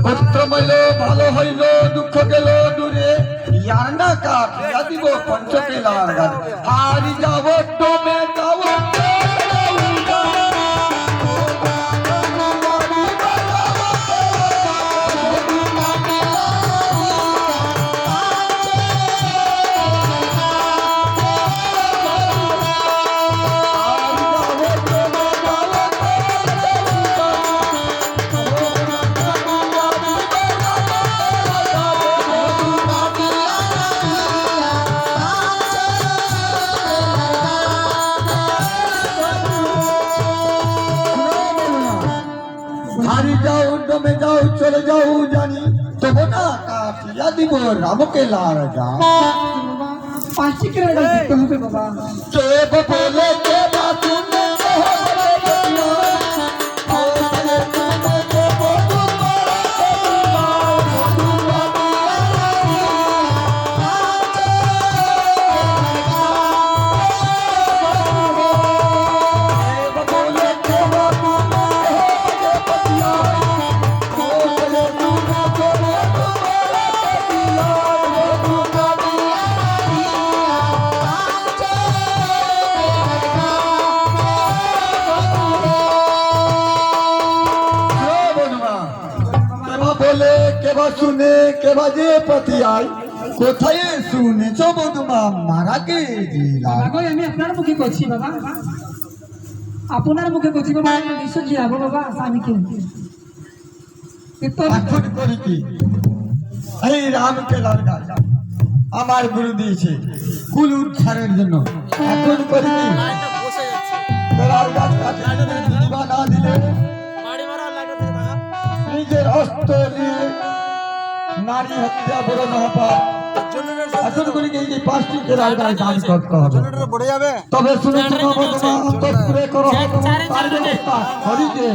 পুত্র মইল ভালো হইল দুঃখ গেল দূরে ইয়ানা কাটিয়া দিব পঞ্চকেলার গানে হারি যাব তুমি যাব হারি যাও দমে যাও চলে যাও জানি তবু না কাটিয়া দিব রামকে লার যা পাঁচটি করে দিতে হবে বাবা। কে বলে কে বাতুনে কেবা শুনে কেবা যে পতি আয় কোথায় শুনেছ বধুমা মারাকে দিলাম বাবা আমি আপনার মুখে করছি বাবা, আপনার মুখে করছি বাবা। নিশ্চয় যাবো বাবা স্বামীকে এখন করি কি এই রামকে লাগাই আমার গুরু দিয়েছে কুল উদ্ধারের জন্য। এখন করি কি বেলার গাছ কাটে দিবা না দিলে নিজের অস্ত্র নিয়ে নারী হত্যা বড় মহাপাপ। এখন করি কি এই পাঁচটি কেরার গায়ে দান করতে হবে। তবে শুনে শুনো বন্ধুরা অন্তঃপুরে করো তার ব্যবস্থা হরিকে